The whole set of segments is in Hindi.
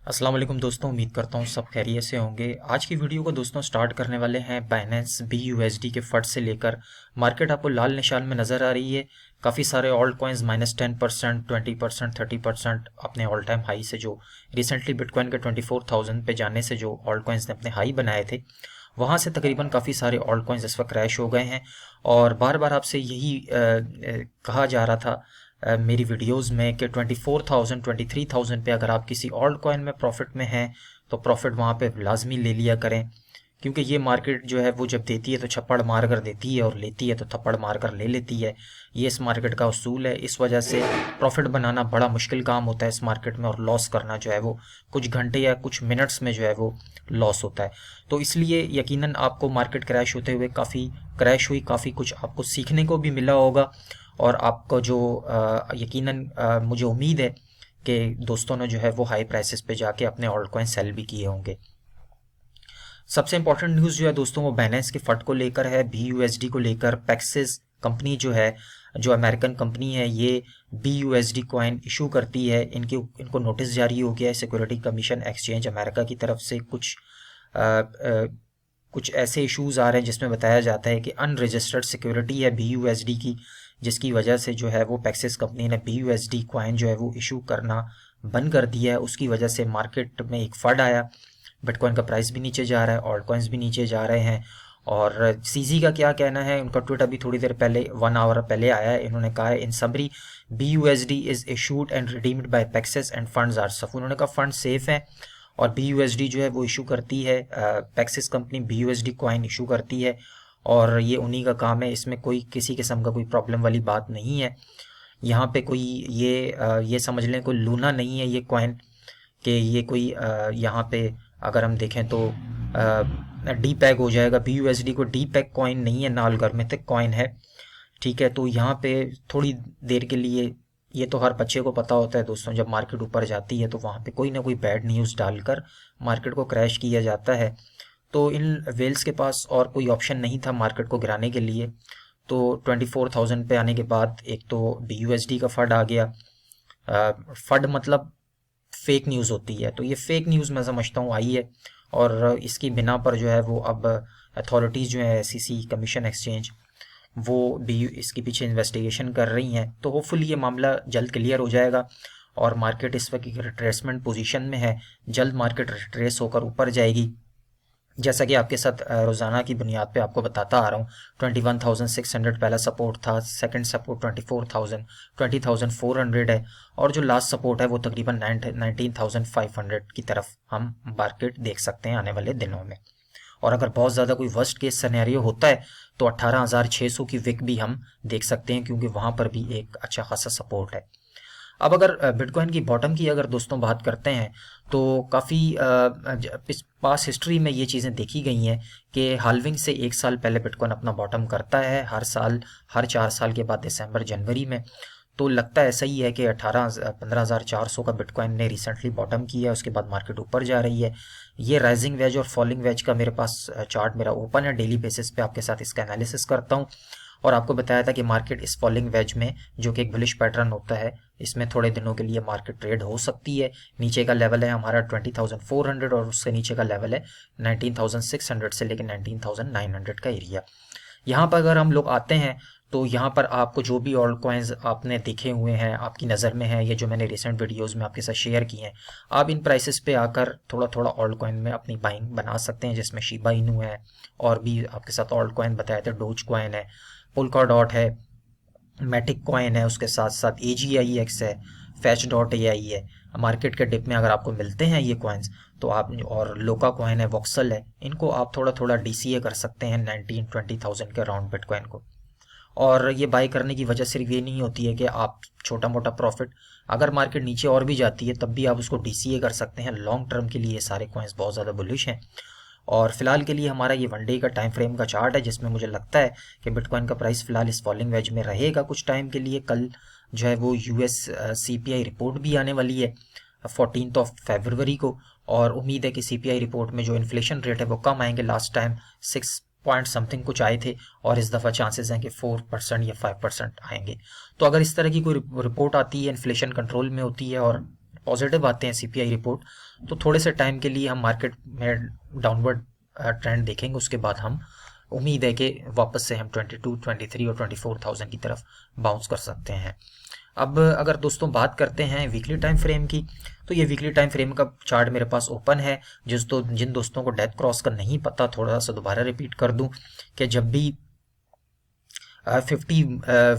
अस्सलाम वालेकुम दोस्तों, उम्मीद करता हूँ सब खैरियत से होंगे। आज की वीडियो को दोस्तों स्टार्ट करने वाले हैं बाइनेंस BUSD के फट से लेकर। मार्केट आपको लाल निशान में नज़र आ रही है। काफ़ी सारे ऑल्ट कॉइन्स -10%, 20%, 30% अपने ऑल टाइम हाई से, जो रिसेंटली बिटकॉइन के 24,000 पे जाने से जो ऑल्ट कॉइन्स ने अपने हाई बनाए थे, वहाँ से तकरीबन काफ़ी सारे ऑल्ट कॉइन्स इस वक्त क्रैश हो गए हैं। और बार बार आपसे यही कहा जा रहा था मेरी वीडियोस में कि 24,000 23,000 पे अगर आप किसी ऑल्ट कॉइन में प्रॉफिट में हैं तो प्रॉफिट वहाँ पे लाजमी ले लिया करें, क्योंकि ये मार्केट जो है वो जब देती है तो छप्पड़ मार कर देती है और लेती है तो थप्पड़ मार कर ले लेती है। ये इस मार्केट का उसूल है। इस वजह से प्रॉफिट बनाना बड़ा मुश्किल काम होता है इस मार्केट में, और लॉस करना जो है वो कुछ घंटे या कुछ मिनट्स में जो है वो लॉस होता है। तो इसलिए यकीनन आपको मार्केट क्रैश होते हुए काफ़ी क्रैश हुई, काफ़ी कुछ आपको सीखने को भी मिला होगा। और आपको जो यकीनन मुझे उम्मीद है कि दोस्तों ने जो है वो हाई प्राइसेस पे जाके अपने ऑल्ट कॉइन सेल भी किए होंगे। सबसे इंपॉर्टेंट न्यूज़ जो है दोस्तों वो बाइनेंस के फट को लेकर है, BUSD को लेकर। पैक्सिस कंपनी जो है, जो अमेरिकन कंपनी है, ये BUSD कॉइन इशू करती है। इनको नोटिस जारी हो गया है सिक्योरिटी कमीशन एक्सचेंज अमेरिका की तरफ से। कुछ ऐसे इश्यूज आ रहे हैं जिसमें बताया जाता है कि अनरजिस्टर्ड सिक्योरिटी है BUSD की, जिसकी वजह से जो है वो पैक्सिस कंपनी ने BUSD कॉइन जो है वो इशू करना बंद कर दिया है। उसकी वजह से मार्केट में एक फड आया, बिटकॉइन का प्राइस भी नीचे जा रहा है, ऑल्ट कॉइन्स भी नीचे जा रहे हैं। और CZ का क्या कहना है, उनका ट्वीट अभी थोड़ी देर पहले 1 आवर पहले आया है। इन्होंने कहा है, in summary BUSD is issued and redeemed by Paxos and funds are safe. उन्होंने कहा फंड सेफ है और BUSD जो है वो इशू करती है, पैक्सिस कंपनी BUSD कॉइन इशू करती है और ये उन्हीं का काम है। इसमें कोई किसी किस्म का कोई प्रॉब्लम वाली बात नहीं है। यहाँ पे कोई ये समझ लें कोई लूना नहीं है ये कॉइन, कि ये कोई यहाँ पे अगर हम देखें तो डी पैग हो जाएगा। BUSD को डी पैग कॉइन नहीं है ना, अल्गोरिथमिक कॉइन है। ठीक है, तो यहाँ पे थोड़ी देर के लिए, ये तो हर बच्चे को पता होता है दोस्तों, जब मार्केट ऊपर जाती है तो वहाँ पे कोई ना कोई बैड न्यूज़ डालकर मार्केट को क्रैश किया जाता है। तो इन वेल्स के पास और कोई ऑप्शन नहीं था मार्केट को गिराने के लिए। तो 24,000 पे आने के बाद एक तो BUSD का फंड आ गया। फंड मतलब फेक न्यूज़ होती है, तो ये फेक न्यूज़ मैं समझता हूँ आई है। और इसकी बिना पर जो है वो अब अथॉरिटीज़ जो है SEC कमीशन एक्सचेंज, वो भी इसके पीछे इन्वेस्टिगेशन कर रही हैं। तो होपफुली ये मामला जल्द क्लियर हो जाएगा और मार्केट इस वक्त एक रिट्रेसमेंट पोजीशन में है। जल्द मार्केट रिट्रेस होकर ऊपर जाएगी। जैसा कि आपके साथ रोज़ाना की बुनियाद पे आपको बताता आ रहा हूँ, 21,600 पहला सपोर्ट था, सेकंड सपोर्ट 24,000, 20,400 है, और जो लास्ट सपोर्ट है वो तकरीबन 19,500 की तरफ हम मार्केट देख सकते हैं आने वाले दिनों में। और अगर बहुत ज़्यादा कोई वर्स्ट केस सिनेरियो होता है तो 18,600 की विक भी हम देख सकते हैं, क्योंकि वहाँ पर भी एक अच्छा खासा सपोर्ट है। अब अगर बिटकॉइन की बॉटम की अगर दोस्तों बात करते हैं तो काफ़ी पास हिस्ट्री में ये चीज़ें देखी गई हैं कि हाल्विंग से 1 साल पहले बिटकॉइन अपना बॉटम करता है हर साल, हर 4 साल के बाद दिसंबर जनवरी में। तो लगता ऐसा ही है कि 15,400 का बिटकॉइन ने रिसेंटली बॉटम किया है, उसके बाद मार्केट ऊपर जा रही है। ये राइजिंग वेज और फॉलिंग वेज का मेरे पास चार्ट मेरा ओपन है, डेली बेसिस पे आपके साथ इसका एनालिसिस करता हूँ। और आपको बताया था कि मार्केट इस फॉलिंग वेज में, जो कि एक बुलिश पैटर्न होता है, इसमें थोड़े दिनों के लिए मार्केट ट्रेड हो सकती है। नीचे का लेवल है हमारा 20,400 और उससे नीचे का लेवल है 19,600 से लेकर 19,900 का एरिया। यहाँ पर अगर हम लोग आते हैं तो यहाँ पर आपको जो भी ऑल्ट कॉइन्स आपने देखे हुए हैं, आपकी नज़र में है, ये जो मैंने रिसेंट वीडियोस में आपके साथ शेयर किए हैं, आप इन प्राइसेस पे आकर थोड़ा थोड़ा ऑल्ट कॉइन में अपनी बाइंग बना सकते हैं, जिसमें शिबा इनू है, और भी आपके साथ ऑल्ट कॉइन बताए थे, डोज कॉइन है, पोल्का डॉट है, मैटिक कॉइन है, उसके साथ साथ AGIX है, फैच डॉट AI है। मार्केट के डिप में अगर आपको मिलते हैं ये कॉइन्स तो आप, और लोका कॉइन है, वॉक्सल है, इनको आप थोड़ा थोड़ा DCA कर सकते हैं 19-20,000 के अराउंड बिटकॉइन को। और ये बाई करने की वजह सिर्फ ये नहीं होती है कि आप छोटा मोटा प्रॉफिट, अगर मार्केट नीचे और भी जाती है तब भी आप उसको DCA कर सकते हैं। लॉन्ग टर्म के लिए ये सारे कॉइन्स बहुत ज़्यादा बुलिश हैं। और फिलहाल के लिए हमारा ये 1 डे का टाइम फ्रेम का चार्ट है, जिसमें मुझे लगता है कि बिटकॉइन का प्राइस फिलहाल इस फॉलिंग वेज में रहेगा कुछ टाइम के लिए। कल जो है वो US CPI रिपोर्ट भी आने वाली है 14 फरवरी को, और उम्मीद है कि CPI रिपोर्ट में जो इन्फ्लेशन रेट है वो कम आएंगे। लास्ट टाइम 6 पॉइंट समथिंग कुछ आए थे, और इस दफ़ा चांसेस हैं कि 4% या 5% आएंगे। तो अगर इस तरह की कोई रिपोर्ट आती है, इन्फ्लेशन कंट्रोल में होती है और पॉजिटिव आते हैं सीपीआई रिपोर्ट, तो थोड़े से टाइम के लिए हम मार्केट में डाउनवर्ड ट्रेंड देखेंगे। उसके बाद हम उम्मीद है कि वापस से हम 22, 23 और 24,000 की तरफ बाउंस कर सकते हैं। अब अगर दोस्तों बात करते हैं वीकली टाइम फ्रेम की, तो ये वीकली टाइम फ्रेम का चार्ट मेरे पास ओपन है। जिन दोस्तों को डेथ क्रॉस का नहीं पता, थोड़ा सा दोबारा रिपीट कर दूं कि जब भी 50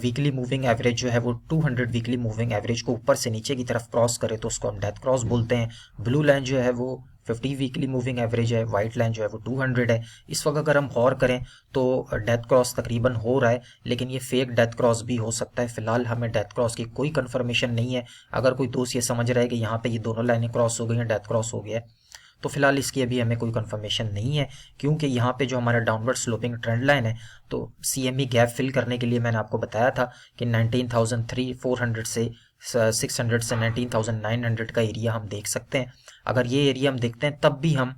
वीकली मूविंग एवरेज जो है वो 200 वीकली मूविंग एवरेज को ऊपर से नीचे की तरफ क्रॉस करे तो उसको हम डेथ क्रॉस बोलते हैं। ब्लू लाइन जो है वो 50 वीकली मूविंग एवरेज है, वाइट लाइन जो है वो 200 है। इस वक्त अगर हम गौर करें तो डेथ क्रॉस तकरीबन हो रहा है, लेकिन ये फेक डेथ क्रॉस भी हो सकता है। फिलहाल हमें डेथ क्रॉस की कोई कंफर्मेशन नहीं है। अगर कोई दोस्त ये समझ रहा है कि यहाँ पे ये दोनों लाइनें क्रॉस हो गई हैं, डेथ क्रॉस हो गया है, तो फिलहाल इसकी अभी हमें कोई कंफर्मेशन नहीं है, क्योंकि यहाँ पे जो हमारा डाउनवर्ड स्लोपिंग ट्रेंड लाइन है, तो सीएमई गैप फिल करने के लिए मैंने आपको बताया था कि 19,400 से 600 से 19,900 का एरिया हम देख सकते हैं। अगर ये एरिया हम देखते हैं तब भी हम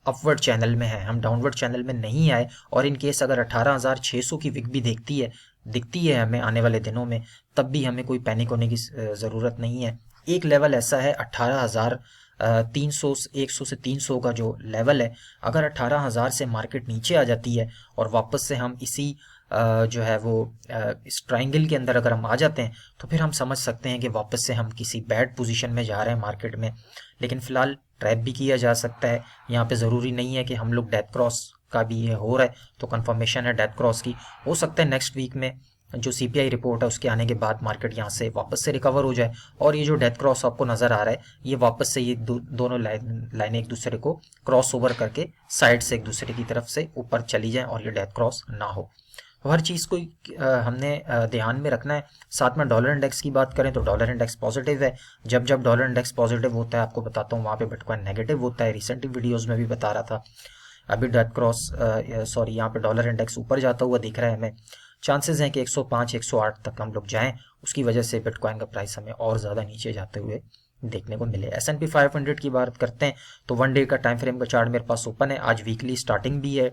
अपवर्ड चैनल में है, हम डाउनवर्ड चैनल में नहीं आए। और इन केस अगर 18,600 की विक भी दिखती है हमें आने वाले दिनों में, तब भी हमें कोई पैनिक होने की ज़रूरत नहीं है। एक लेवल ऐसा है 18,300, 100 से 300 का जो लेवल है, अगर 18,000 से मार्केट नीचे आ जाती है और वापस से हम इसी जो है वो इस ट्रायंगल के अंदर अगर हम आ जाते हैं, तो फिर हम समझ सकते हैं कि वापस से हम किसी बैड पोजीशन में जा रहे हैं मार्केट में। लेकिन फ़िलहाल ट्रैप भी किया जा सकता है। यहाँ पे ज़रूरी नहीं है कि हम लोग डेथ क्रॉस का भी ये हो रहा है तो कंफर्मेशन है डेथ क्रॉस की। हो सकता है नेक्स्ट वीक में जो सीपीआई रिपोर्ट है उसके आने के बाद मार्केट यहाँ से वापस से रिकवर हो जाए और ये जो डेथ क्रॉस आपको नज़र आ रहा है, ये वापस से ये दोनों लाइनें एक दूसरे को क्रॉस ओवर करके साइड से एक दूसरे की तरफ से ऊपर चली जाएं और ये डेथ क्रॉस ना हो। तो हर चीज़ को हमने ध्यान में रखना है। साथ में डॉलर इंडेक्स की बात करें तो डॉलर इंडेक्स पॉजिटिव है। जब जब डॉलर इंडेक्स पॉजिटिव होता है, आपको बताता हूँ, वहाँ पे बिटकॉइन नेगेटिव होता है। रिसेंट वीडियोज़ में भी बता रहा था। अभी डेथ क्रॉस यहाँ पे डॉलर इंडेक्स ऊपर जाता हुआ दिख रहा है हमें। चांसेस हैं कि 105, 108 तक हम लोग जाएं, उसकी वजह से बिटकॉइन का प्राइस हमें और ज़्यादा नीचे जाते हुए देखने को मिले। S&P 500 की बात करते हैं तो 1 डे का टाइम फ्रेम का चार्ट मेरे पास ओपन है। आज वीकली स्टार्टिंग भी है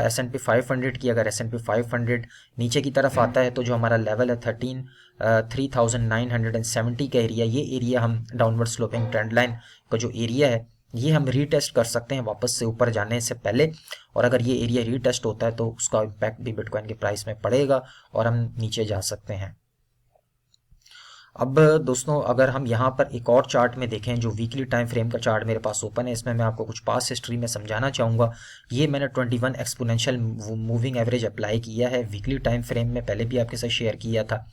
S&P 500 की। अगर S&P 500 नीचे की तरफ आता है तो जो हमारा लेवल है 3,970 का एरिया, ये एरिया हम डाउनवर्ड स्लोपिंग ट्रेंड लाइन का जो एरिया है, ये हम रीटेस्ट कर सकते हैं वापस से ऊपर जाने से पहले। और अगर ये एरिया रीटेस्ट होता है तो उसका इम्पैक्ट भी बिटकॉइन के प्राइस में पड़ेगा और हम नीचे जा सकते हैं। अब दोस्तों अगर हम यहाँ पर एक और चार्ट में देखें, जो वीकली टाइम फ्रेम का चार्ट मेरे पास ओपन है, इसमें मैं आपको कुछ पास्ट हिस्ट्री में समझाना चाहूँगा। ये मैंने 21 एक्सपोनेंशियल मूविंग एवरेज अप्लाई किया है वीकली टाइम फ्रेम में, पहले भी आपके साथ शेयर किया था।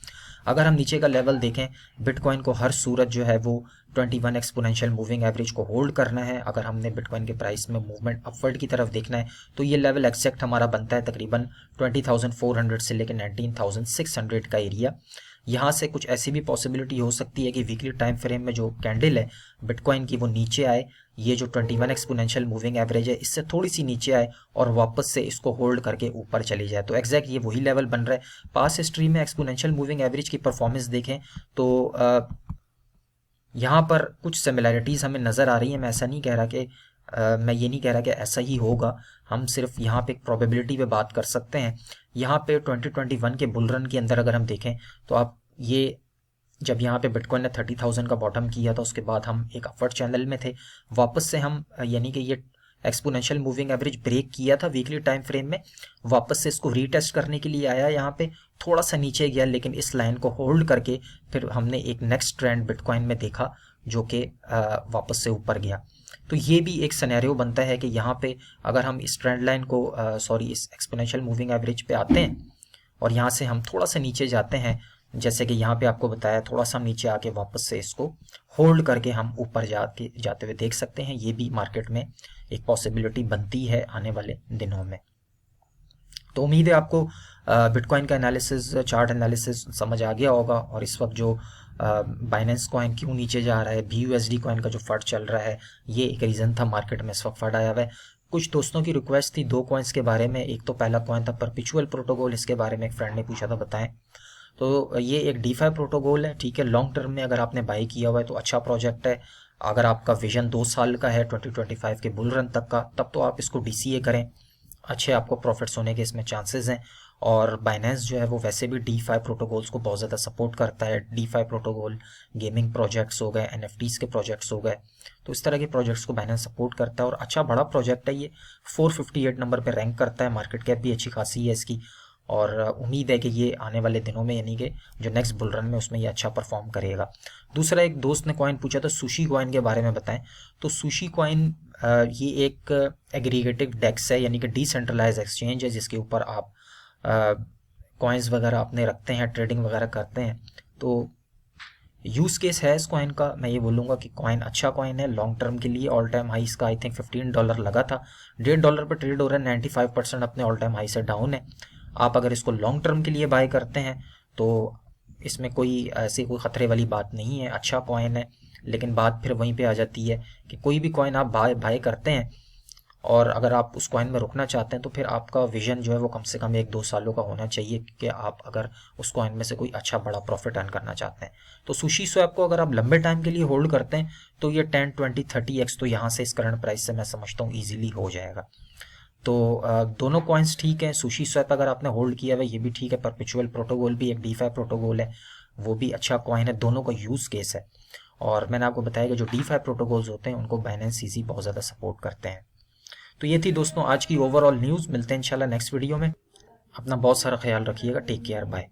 अगर हम नीचे का लेवल देखें, बिटकॉइन को हर सूरत जो है वो 21 एक्सपोनेंशियल मूविंग एवरेज को होल्ड करना है। अगर हमने बिटकॉइन के प्राइस में मूवमेंट अपवर्ड की तरफ देखना है तो ये लेवल एक्जैक्ट हमारा बनता है तकरीबन 20,400 से लेकर 19,600 का एरिया। यहाँ से कुछ ऐसी भी पॉसिबिलिटी हो सकती है कि वीकली टाइम फ्रेम में जो कैंडल है बिटकॉइन की वो नीचे आए, ये जो 21 एक्सपोनेंशियल मूविंग एवरेज है इससे थोड़ी सी नीचे आए और वापस से इसको होल्ड करके ऊपर चली जाए। तो एग्जैक्ट ये वही लेवल बन रहा है। पास्ट हिस्ट्री में एक्सपोनेंशियल मूविंग एवरेज की परफॉर्मेंस देखें तो यहाँ पर कुछ सिमिलैरिटीज़ हमें नज़र आ रही है। मैं ऐसा नहीं कह रहा कि मैं ये नहीं कह रहा कि ऐसा ही होगा, हम सिर्फ यहाँ पे एक प्रोबेबिलिटी पे बात कर सकते हैं। यहाँ पे 2021 के बुल रन के अंदर अगर हम देखें तो आप ये जब यहाँ पे बिटकॉइन ने 30,000 का बॉटम किया था, उसके बाद हम एक अपवर्ड चैनल में थे। वापस से हम यानी कि ये एक्सपोनेंशियल मूविंग एवरेज ब्रेक किया था वीकली टाइम फ्रेम में, वापस से इसको रीटेस्ट करने के लिए आया, यहाँ पे थोड़ा सा नीचे गया, लेकिन इस लाइन को होल्ड करके फिर हमने एक नेक्स्ट ट्रेंड बिटकॉइन में देखा जो कि वापस से ऊपर गया। तो ये भी एक सिनेरियो बनता है कि यहाँ पे अगर हम इस ट्रेंड लाइन को इस एक्सपोनेंशियल मूविंग एवरेज पे आते हैं और यहाँ से हम थोड़ा सा नीचे जाते हैं, जैसे कि यहाँ पे आपको बताया, थोड़ा सा नीचे आके वापस से इसको होल्ड करके हम ऊपर जाते हुए देख सकते हैं। ये भी मार्केट में एक पॉसिबिलिटी बनती है आने वाले दिनों में। तो उम्मीद है आपको बिटकॉइन का एनालिसिस, चार्ट एनालिसिस समझ आ गया होगा। और इस वक्त जो बाइनेंस कॉइन क्यों नीचे जा रहा है, BUSD कॉइन का जो फट चल रहा है, ये एक रीज़न था मार्केट में इस वक्त फट आया हुआ है। कुछ दोस्तों की रिक्वेस्ट थी 2 कॉइन्स के बारे में। एक तो पहला कॉइन था परपेचुअल प्रोटोकॉल, इसके बारे में एक फ्रेंड ने पूछा था, बताएं। तो ये एक DeFi प्रोटोकॉल है, ठीक है। लॉन्ग टर्म में अगर आपने बाई किया हुआ है तो अच्छा प्रोजेक्ट है। अगर आपका विजन 2 साल का है 2025 के बुल रन तक का, तब तो आप इसको DCA करें, अच्छे आपको प्रॉफिट्स होने के इसमें चांसेस हैं। और बाइनेंस जो है वो वैसे भी DeFi प्रोटोकॉल्स को बहुत ज़्यादा सपोर्ट करता है। DeFi प्रोटोकॉल, गेमिंग प्रोजेक्ट्स हो गए, NFTs के प्रोजेक्ट्स हो गए, तो इस तरह के प्रोजेक्ट्स को बाइनेंस सपोर्ट करता है और अच्छा बड़ा प्रोजेक्ट है ये। 458 नंबर पे रैंक करता है, मार्केट कैप भी अच्छी खासी है इसकी, और उम्मीद है कि ये आने वाले दिनों में, यानी कि जो नेक्स्ट बुल रन में, उसमें ये अच्छा परफॉर्म करेगा। दूसरा, एक दोस्त ने कॉइन पूछा था सुशी कॉइन के बारे में बताएं। तो सुशी कॉइन ये एक एग्रीगेटिव डेक्स है, यानी कि डिसेंट्रलाइज एक्सचेंज है, जिसके ऊपर आप कॉइन्स वगैरह अपने रखते हैं, ट्रेडिंग वगैरह करते हैं। तो यूज़ केस है इस कॉइन का, मैं ये बोलूँगा कि कॉइन अच्छा कॉइन है लॉन्ग टर्म के लिए। ऑल टाइम हाई इसका आई थिंक $15 लगा था, $1.5 पर ट्रेड हो रहा है, 95% अपने ऑल टाइम हाई से डाउन है। आप अगर इसको लॉन्ग टर्म के लिए बाय करते हैं तो इसमें कोई ऐसी कोई ख़तरे वाली बात नहीं है, अच्छा कॉइन है। लेकिन बात फिर वहीं पे आ जाती है कि कोई भी कॉइन आप बाय करते हैं और अगर आप उस कॉइन में रुकना चाहते हैं तो फिर आपका विजन जो है वो कम से कम 1-2 सालों का होना चाहिए कि आप अगर उस कॉइन में से कोई अच्छा बड़ा प्रॉफिट अर्न करना चाहते हैं। तो सुशी स्वैप को अगर आप लंबे टाइम के लिए होल्ड करते हैं तो ये 10, 20, 30x तो यहाँ से इस करंट प्राइस से मैं समझता हूँ ईजिली हो जाएगा। तो दोनों कॉइन्स ठीक है। सुशी स्वैप अगर आपने होल्ड किया हुआ ये भी ठीक है। परपेचुअल प्रोटोकॉल भी एक DeFi प्रोटोकॉल है, वो भी अच्छा कॉइन है। दोनों का यूज़ केस है। और मैंने आपको बताया कि जो DeFi प्रोटोकॉल्स होते हैं उनको बाइनेंस CZ बहुत ज़्यादा सपोर्ट करते हैं। तो ये थी दोस्तों आज की ओवरऑल न्यूज़। मिलते हैं इंशाल्लाह नेक्स्ट वीडियो में। अपना बहुत सारा ख्याल रखिएगा। Take care, bye.